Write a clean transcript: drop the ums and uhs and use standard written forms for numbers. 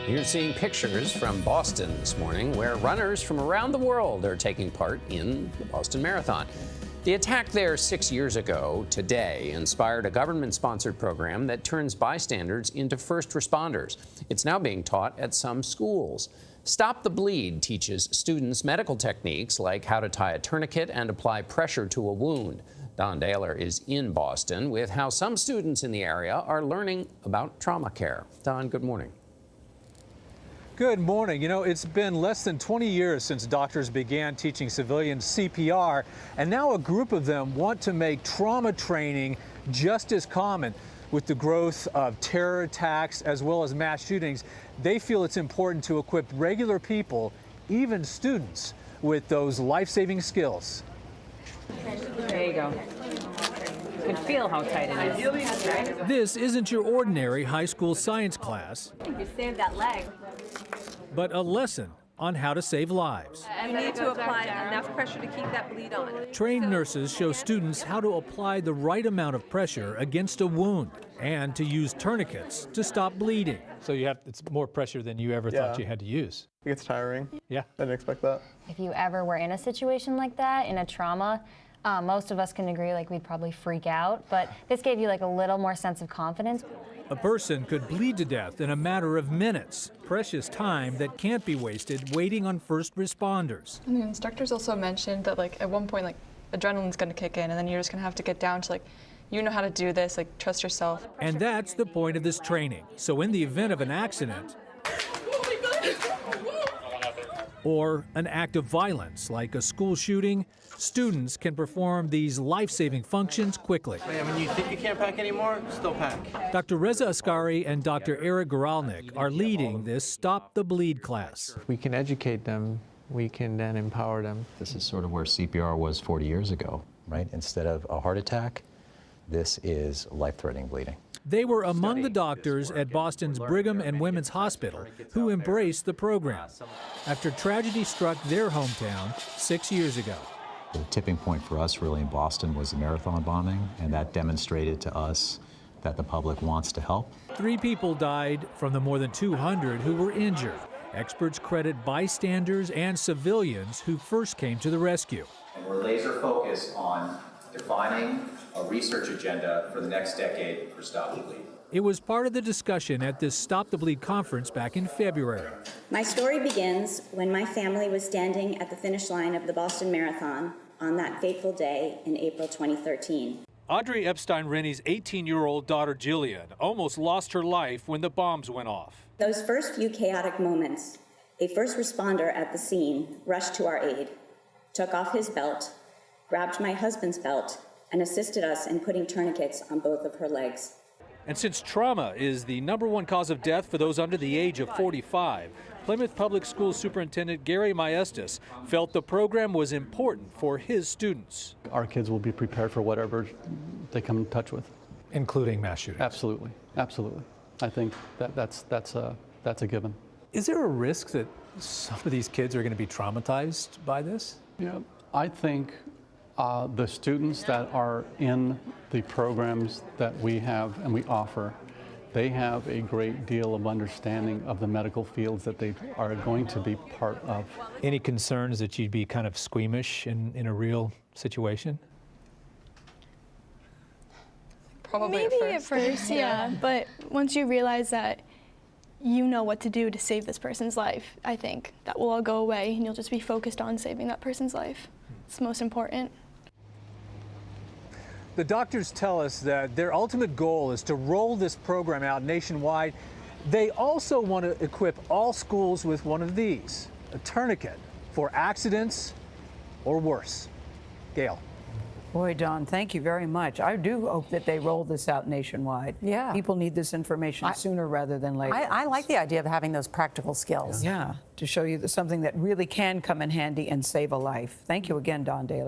You're seeing pictures from Boston this morning where runners from around the world are taking part in the Boston Marathon. The attack there 6 years ago today inspired a government-sponsored program that turns bystanders into first responders. It's now being taught at some schools. Stop the Bleed teaches students medical techniques like how to tie a tourniquet and apply pressure to a wound. Don Dahler is in Boston with how some students in the area are learning about trauma care. Don, good morning. Good morning. You know, it's been less than 20 years since doctors began teaching civilians CPR, and now a group of them want to make trauma training just as common. With the growth of terror attacks as well as mass shootings, they feel it's important to equip regular people, even students, with those life-saving skills. There you go. You can feel how tight it is. This isn't your ordinary high school science class, You saved that leg. but a lesson on how to save lives. You need to apply enough pressure to keep that bleed on. Trained nurses show students how to apply the right amount of pressure against a wound and to use tourniquets to stop bleeding. So it's more pressure than you ever thought you had to use. It gets tiring. Yeah. I didn't expect that. If you ever were in a situation like that, in a trauma, most of us can agree like we'd probably freak out, but this gave you like a little more sense of confidence. A person could bleed to death in a matter of minutes, precious time that can't be wasted waiting on first responders. And the instructors also mentioned that like at one point like adrenaline's going to kick in and then you're just going to have to get down to like, you know how to do this, like trust yourself. And that's the point of this training. So in the event of an accident or an act of violence like a school shooting, students can perform these life-saving functions quickly. When you think you can't pack anymore, still pack. Dr. Reza Askari and Dr. Eric Goralnik are leading this Stop the Bleed class. If we can educate them, we can then empower them. This is sort of where CPR was 40 years ago, right? Instead of a heart attack, this is life-threatening bleeding. They were among the doctors at Boston's Brigham and Women's Hospital who embraced the program after tragedy struck their hometown 6 years ago. The tipping point for us really in Boston was the marathon bombing, and that demonstrated to us that the public wants to help. 3 people died from the more than 200 who were injured. Experts credit bystanders and civilians who first came to the rescue. And we're laser focused on defining a research agenda for the next decade for Stop the Bleed. It was part of the discussion at this Stop the Bleed conference back in February. My story begins when my family was standing at the finish line of the Boston Marathon on that fateful day in April 2013. Audrey Epstein-Rennie's 18-year-old daughter Jillian almost lost her life when the bombs went off. Those first few chaotic moments, a first responder at the scene rushed to our aid, took off his belt, grabbed my husband's belt, and assisted us in putting tourniquets on both of her legs. And since trauma is the #1 cause of death for those under the age of 45, Plymouth Public Schools Superintendent Gary Maestas felt the program was important for his students. Our kids will be prepared for whatever they come in touch with. Including mass shootings. Absolutely, absolutely. I think that's a given. Is there a risk that some of these kids are going to be traumatized by this? Yeah, I think the students that are in the programs that we have and we offer, they have a great deal of understanding of the medical fields that they are going to be part of. Any concerns that you'd be kind of squeamish in a real situation? Probably maybe at first, yeah. But once you realize that you know what to do to save this person's life, I think that will all go away and you'll just be focused on saving that person's life. It's most important. The doctors tell us that their ultimate goal is to roll this program out nationwide. They also want to equip all schools with one of these, a tourniquet for accidents or worse. Gail. Boy, Don, thank you very much. I do hope that they roll this out nationwide. Yeah. People need this information sooner rather than later. I like the idea of having those practical skills. Yeah, to show you something that really can come in handy and save a life. Thank you again, Don Dahler.